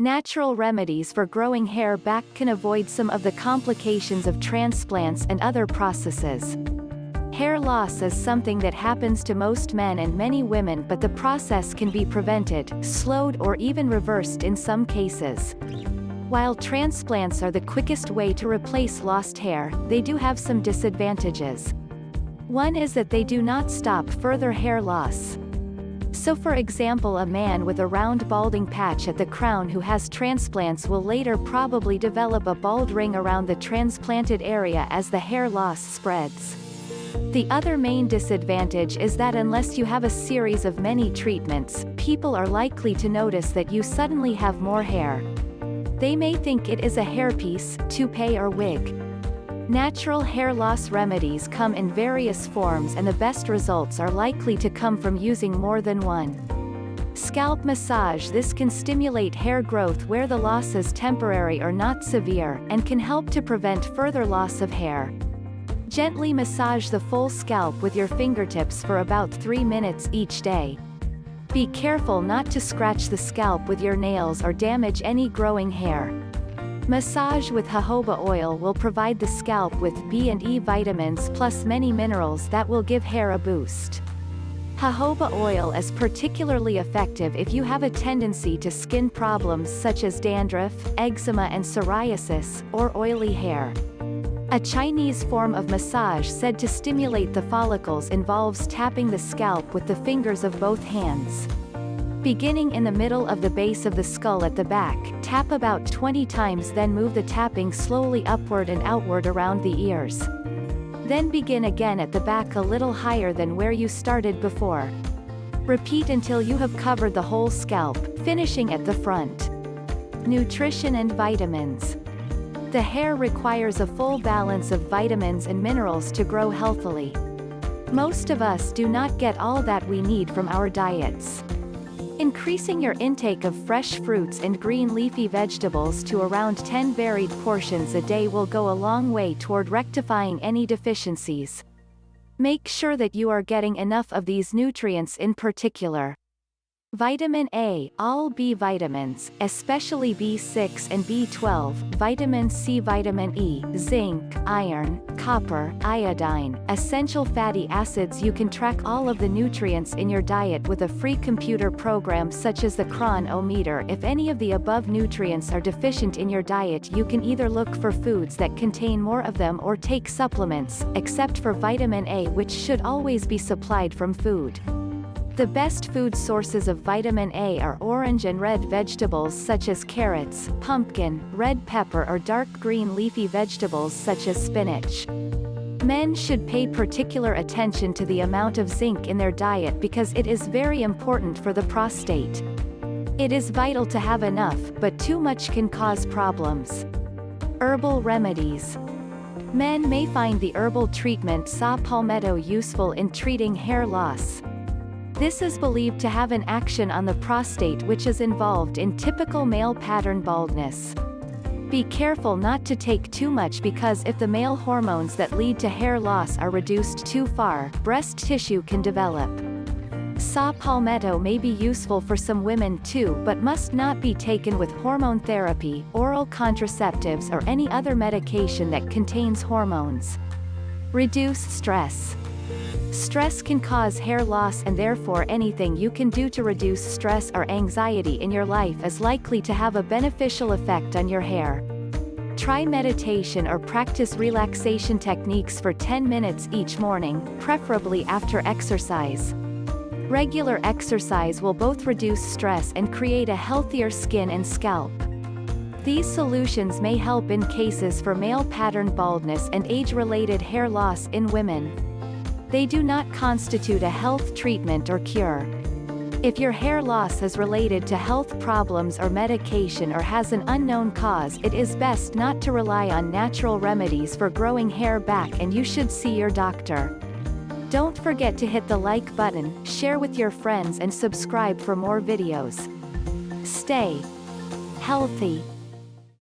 Natural remedies for growing hair back can avoid some of the complications of transplants and other processes. Hair loss is something that happens to most men and many women, but the process can be prevented, slowed, or even reversed in some cases. While transplants are the quickest way to replace lost hair, they do have some disadvantages. One is that they do not stop further hair loss. So for example, a man with a round balding patch at the crown who has transplants will later probably develop a bald ring around the transplanted area as the hair loss spreads. The other main disadvantage is that unless you have a series of many treatments, people are likely to notice that you suddenly have more hair. They may think it is a hairpiece, toupee, or wig. Natural hair loss remedies come in various forms, and the best results are likely to come from using more than one. Scalp massage. This can stimulate hair growth where the loss is temporary or not severe, and can help to prevent further loss of hair. Gently massage the full scalp with your fingertips for about 3 minutes each day. Be careful not to scratch the scalp with your nails or damage any growing hair. Massage with jojoba oil will provide the scalp with B and E vitamins plus many minerals that will give hair a boost. Jojoba oil is particularly effective if you have a tendency to skin problems such as dandruff, eczema and psoriasis, or oily hair. A Chinese form of massage said to stimulate the follicles involves tapping the scalp with the fingers of both hands. Beginning in the middle of the base of the skull at the back, tap about 20 times, then move the tapping slowly upward and outward around the ears. Then begin again at the back a little higher than where you started before. Repeat until you have covered the whole scalp, finishing at the front. Nutrition and vitamins. The hair requires a full balance of vitamins and minerals to grow healthily. Most of us do not get all that we need from our diets. Increasing your intake of fresh fruits and green leafy vegetables to around 10 varied portions a day will go a long way toward rectifying any deficiencies. Make sure that you are getting enough of these nutrients, in particular Vitamin A, all B vitamins, especially B6 and B12, vitamin C, vitamin E, zinc, iron, copper, iodine, essential fatty acids. You can track all of the nutrients in your diet with a free computer program such as the Chron-O-Meter. If any of the above nutrients are deficient in your diet, you can either look for foods that contain more of them or take supplements, except for vitamin A, which should always be supplied from food. The best food sources of vitamin A are orange and red vegetables such as carrots, pumpkin, red pepper, or dark green leafy vegetables such as spinach. Men should pay particular attention to the amount of zinc in their diet because it is very important for the prostate. It is vital to have enough, but too much can cause problems. Herbal remedies. Men may find the herbal treatment saw palmetto useful in treating hair loss. This is believed to have an action on the prostate, which is involved in typical male pattern baldness. Be careful not to take too much because if the male hormones that lead to hair loss are reduced too far, breast tissue can develop. Saw palmetto may be useful for some women too, but must not be taken with hormone therapy, oral contraceptives, or any other medication that contains hormones. Reduce stress. Stress can cause hair loss, and therefore anything you can do to reduce stress or anxiety in your life is likely to have a beneficial effect on your hair. Try meditation or practice relaxation techniques for 10 minutes each morning, preferably after exercise. Regular exercise will both reduce stress and create a healthier skin and scalp. These solutions may help in cases for male pattern baldness and age-related hair loss in women. They do not constitute a health treatment or cure. If your hair loss is related to health problems or medication or has an unknown cause, it is best not to rely on natural remedies for growing hair back, and you should see your doctor. Don't forget to hit the like button, share with your friends, and subscribe for more videos. Stay healthy.